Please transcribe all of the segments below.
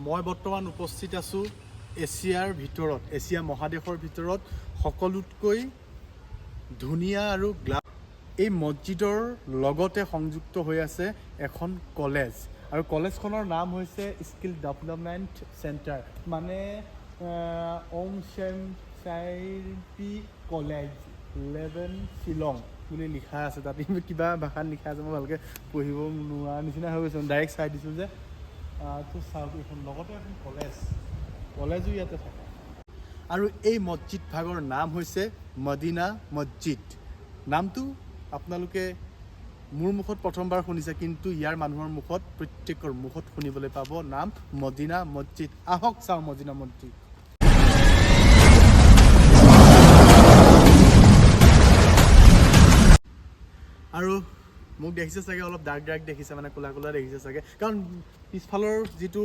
মই বৰ্তমান উপস্থিত আছোঁ এছিয়াৰ ভিতৰত, এছিয়া মহাদেশৰ ভিতৰত সকলোতকৈ ধুনীয়া আৰু গ্লাছ এই মছজিদৰ লগতে সংযুক্ত হৈ আছে এখন কলেজ আৰু কলেজখনৰ নাম হৈছে স্কিল ডেভেলপমেণ্ট চেণ্টাৰ, মানে ওম শ্যাম চাইপি কলেজ 11 শ্বিলং বুলি লিখা আছে। তাত কিবা ভাষাত লিখা আছে, মই ভালকৈ পঢ়িব নোৱাৰা নিচিনা হৈ গৈছে। ডাইৰেক্ট চাই দিছোঁ যে তো চাওক, এইখন লগতে এখন কলেজো ইয়াতে থাকে। আৰু এই মছজিদ ভাগৰ নাম হৈছে মদিনা মছজিদ। নামটো আপোনালোকে মোৰ মুখত প্ৰথমবাৰ শুনিছে, কিন্তু ইয়াৰ মানুহৰ মুখত, প্ৰত্যেকৰ মুখত শুনিবলৈ পাব নাম মদিনা মছজিদ। আহক চাওঁ মদিনা মছজিদ। আৰু মোক দেখিছে চাগে, অলপ ডাৰ্ক দেখিছে, মানে ক'লা দেখিছে চাগে, কাৰণ পিছফালৰ যিটো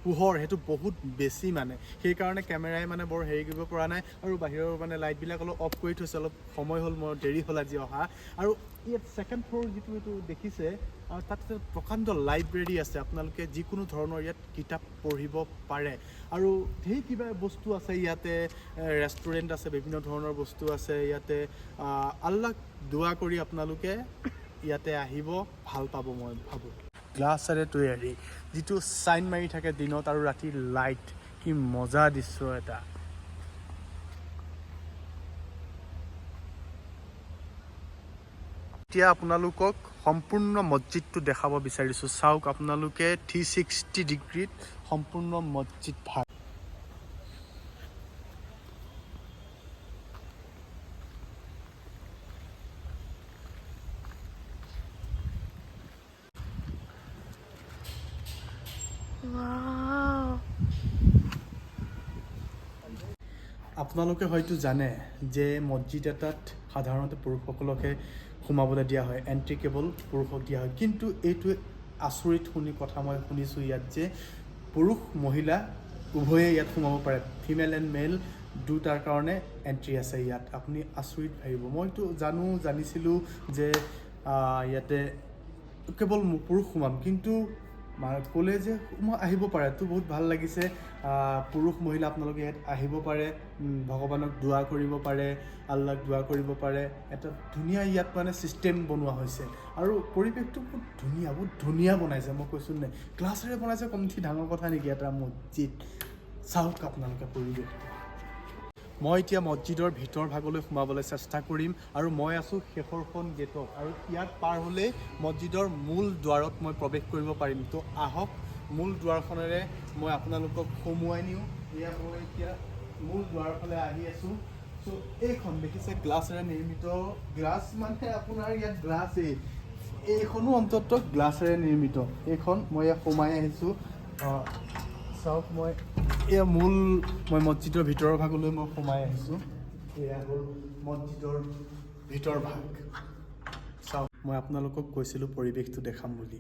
পোহৰ সেইটো বহুত বেছি, মানে সেইকাৰণে কেমেৰাই মানে বৰ হেৰি কৰিব পৰা নাই। আৰু বাহিৰৰ মানে লাইটবিলাক অলপ অফ কৰি থৈছে, অলপ সময় হ'ল, মোৰ দেৰি হ'ল আজি অহা। আৰু ইয়াত ছেকেণ্ড ফ্ল'ৰ যিটো এইটো দেখিছে, আৰু তাত প্ৰকাণ্ড লাইব্ৰেৰী আছে, আপোনালোকে যিকোনো ধৰণৰ ইয়াত কিতাপ পঢ়িব পাৰে। আৰু ধেৰ কিবা বস্তু আছে ইয়াতে, ৰেষ্টুৰেণ্ট আছে, বিভিন্ন ধৰণৰ বস্তু আছে ইয়াতে। আল্লাহক দোৱা কৰি আপোনালোকে ইয়াতে আহিব, ভাল পাব মই ভাবোঁ। গ্লাছেৰে তৈয়াৰী, যিটো চাইন মাৰি থাকে দিনত আৰু ৰাতি লাইট, কি মজা দৃশ্য এটা। এতিয়া আপোনালোকক সম্পূৰ্ণ মছজিদটো দেখাব বিচাৰিছোঁ। চাওক আপোনালোকে 360 ডিগ্ৰীত সম্পূৰ্ণ মছজিদ ভাগ। আপোনালোকে হয়তো জানে যে মছজিদ এটাত সাধাৰণতে পুৰুষসকলকহে সোমাবলৈ দিয়া হয়, এণ্ট্ৰি কেৱল পুৰুষক দিয়া হয়। কিন্তু এইটো আচৰিত কথা মই শুনিছোঁ ইয়াত, যে পুৰুষ মহিলা উভয়ে ইয়াত সোমাব পাৰে, ফিমেল এণ্ড মেল দুটাৰ কাৰণে এণ্ট্ৰি আছে ইয়াত। আপুনি আচৰিত ভাবিব। মইতো জানিছিলোঁ যে ইয়াতে কেৱল পুৰুষ সোমাম, কিন্তু ক'লে যে আহিব পাৰে, তো বহুত ভাল লাগিছে। পুৰুষ মহিলা আপোনালোকে ইয়াত আহিব পাৰে, ভগৱানক দোৱা কৰিব পাৰে, আল্লাহক দোৱা কৰিব পাৰে। এটা ধুনীয়া ইয়াত মানে ছিষ্টেম বনোৱা হৈছে, আৰু পৰিৱেশটো বহুত ধুনীয়া বনাইছে। মই কৈছোঁ নে, গ্লাছেৰে বনাইছে, কমঠি ডাঙৰ কথা নেকি এটা মছজিদ। চাওক আপোনালোকে পৰিৱেশটো। মই এতিয়া মছজিদৰ ভিতৰ ভাগলৈ সোমাবলৈ চেষ্টা কৰিম, আৰু মই আছোঁ শেষৰখন গেটত, আৰু ইয়াত পাৰ হ'লেই মছজিদৰ মূল দুৱাৰত মই প্ৰৱেশ কৰিব পাৰিম। তো আহক, মূল দুৱাৰখনেৰে মই আপোনালোকক সোমোৱাই নিওঁ। এয়া মই এতিয়া মূল দুৱাৰৰ ফালে আহি আছোঁ। চ' এইখন দেখিছে গ্লাছেৰে নিৰ্মিত, গ্লাছ মানে আপোনাৰ ইয়াত গ্লাছেই, এইখনো অন্ততঃ গ্লাছেৰে নিৰ্মিত। এইখন মই ইয়াত সোমাই আহিছোঁ। চাওক, মই মছজিদৰ ভিতৰৰ ভাগলৈ মই সোমাই আহিছোঁ। এয়া হ'ল মছজিদৰ ভিতৰ ভাগ। চাওক, মই আপোনালোকক কৈছিলোঁ পৰিৱেশটো দেখাম বুলি।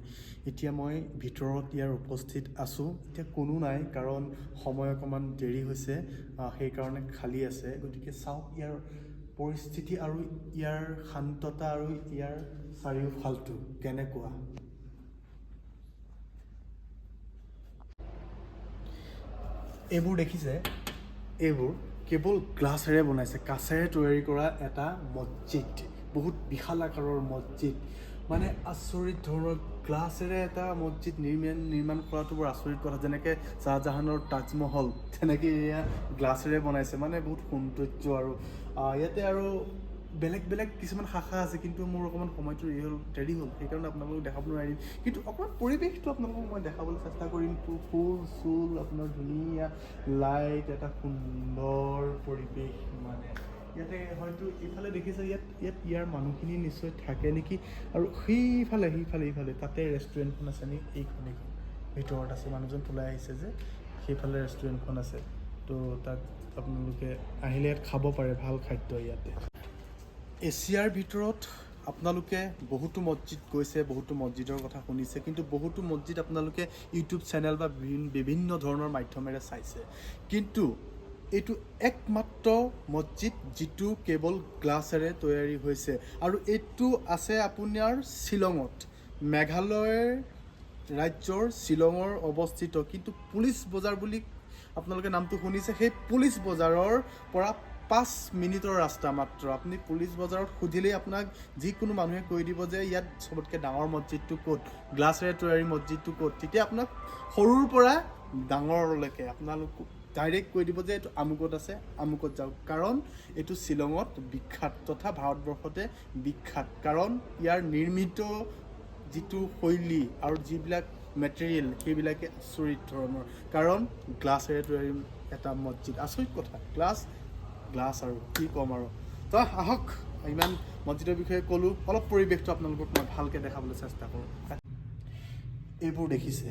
এতিয়া মই ভিতৰত ইয়াৰ উপস্থিত আছোঁ। এতিয়া কোনো নাই, কাৰণ সময় অকণমান দেৰি হৈছে, সেইকাৰণে খালী আছে। গতিকে চাওক ইয়াৰ পৰিস্থিতি, আৰু ইয়াৰ শান্ততা, আৰু ইয়াৰ চাৰিওফালটো কেনেকুৱা। এইবোৰ দেখিছে, এইবোৰ কেৱল গ্লাছেৰে বনাইছে, কাঁচেৰে তৈয়াৰী কৰা এটা মছজিদ, বহুত বিশাল আকাৰৰ মছজিদ। মানে আচৰিত ধৰণৰ গ্লাছেৰে এটা মছজিদ নিৰ্মাণ কৰাটো বৰ আচৰিত কথা। যেনেকৈ শ্বাহজাহানৰ তাজমহল, তেনেকৈ এয়া গ্লাছেৰে বনাইছে, মানে বহুত সৌন্দৰ্য। আৰু ইয়াতে আৰু বেলেগ কিছুমান শাখা আছে, কিন্তু মোৰ অকণমান সময়টো দেৰি হ'ল, সেইকাৰণে আপোনালোকক দেখাব নোৱাৰিম। কিন্তু অকণমান পৰিৱেশটো আপোনালোকক মই দেখাবলৈ চেষ্টা কৰিম। ফুল আপোনাৰ ধুনীয়া লাইট, এটা সুন্দৰ পৰিৱেশ। মানে ইয়াতে হয়তো এইফালে দেখিছে, ইয়াৰ মানুহখিনি নিশ্চয় থাকে নেকি। আৰু সিফালে তাতে ৰেষ্টুৰেণ্টখন আছে নেকি, এইখন ভিতৰত আছে, মানুহজন ওলাই আহিছে যে, সেইফালে ৰেষ্টুৰেণ্টখন আছে। তো তাত আপোনালোকে আহিলে ইয়াত খাব পাৰে, ভাল খাদ্য ইয়াতে। এছিয়াৰ ভিতৰত আপোনালোকে বহুতো মছজিদ গৈছে, বহুতো মছজিদৰ কথা শুনিছে, কিন্তু বহুতো মছজিদ আপোনালোকে ইউটিউব চেনেল বা বিভিন্ন ধৰণৰ মাধ্যমেৰে চাইছে। কিন্তু এইটো একমাত্ৰ মছজিদ যিটো কেৱল গ্লাছেৰে তৈয়াৰী হৈছে, আৰু এইটো আছে আপোনাৰ শ্বিলঙত, মেঘালয়ৰ ৰাজ্যৰ শ্বিলঙৰ অৱস্থিত, কিন্তু পুলিচ বজাৰ বুলি আপোনালোকে নামটো শুনিছে, সেই পুলিচ বজাৰৰ পৰা 5 মিনিটৰ ৰাস্তা মাত্ৰ। আপুনি পুলিচ বজাৰত সুধিলেই আপোনাক যিকোনো মানুহে কৈ দিব যে ইয়াত চবতকৈ ডাঙৰ মছজিদটো ক'ত, গ্লাছেৰে তৈয়াৰী মছজিদটো ক'ত। তেতিয়া আপোনাক সৰুৰ পৰা ডাঙৰলৈকে আপোনালোক ডাইৰেক্ট কৈ দিব যে এইটো আমুকত আছে, আমুকত যাওক। কাৰণ এইটো শ্বিলঙত বিখ্যাত তথা ভাৰতবৰ্ষতে বিখ্যাত, কাৰণ ইয়াৰ নিৰ্মিত যিটো শৈলী আৰু যিবিলাক মেটেৰিয়েল সেইবিলাকে আচৰিত ধৰণৰ। কাৰণ গ্লাছেৰে তৈয়াৰী এটা মছজিদ, আচৰিত কথা। গ্লাছ আৰু কি ক'ম আৰু। তো আহক, ইমান মছজিদৰ বিষয়ে ক'লোঁ, অলপ পৰিৱেশটো আপোনালোকক মই ভালকৈ দেখাবলৈ চেষ্টা কৰোঁ। এইবোৰ দেখিছে,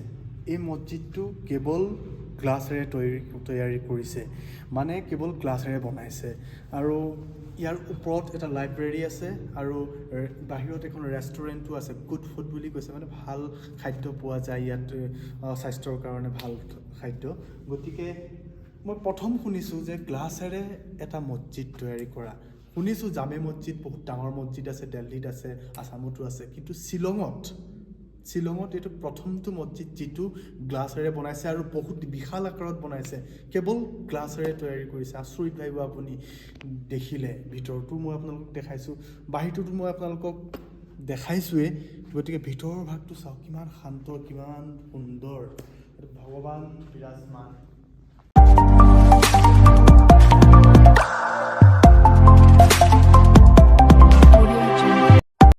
এই মছজিদটো কেৱল গ্লাছেৰে তৈয়াৰী কৰিছে, মানে কেৱল গ্লাছেৰে বনাইছে। আৰু ইয়াৰ ওপৰত এটা লাইব্ৰেৰী আছে আৰু বাহিৰত এখন ৰেষ্টুৰেণ্টো আছে, গুড ফুড বুলি কৈছে, মানে ভাল খাদ্য পোৱা যায় ইয়াত, স্বাস্থ্যৰ কাৰণে ভাল খাদ্য। গতিকে মই প্ৰথম শুনিছোঁ যে গ্লাছেৰে এটা মছজিদ তৈয়াৰী কৰা। শুনিছোঁ জামে মছজিদ বহুত ডাঙৰ মছজিদ আছে, দিল্লীত আছে, আছামতো আছে, কিন্তু শ্বিলঙত এইটো প্ৰথমটো মছজিদ যিটো গ্লাছেৰে বনাইছে আৰু বহুত বিশাল আকাৰত বনাইছে, কেৱল গ্লাছেৰে তৈয়াৰী কৰিছে। আচৰিত ভাবিব আপুনি দেখিলে। ভিতৰতো মই আপোনালোকক দেখাইছোঁ, বাহিৰটোতো মই আপোনালোকক দেখাইছোঁৱেই। গতিকে ভিতৰৰ ভাগটো চাওক, কিমান শান্ত, কিমান সুন্দৰ, ভগৱান বিৰাজমান।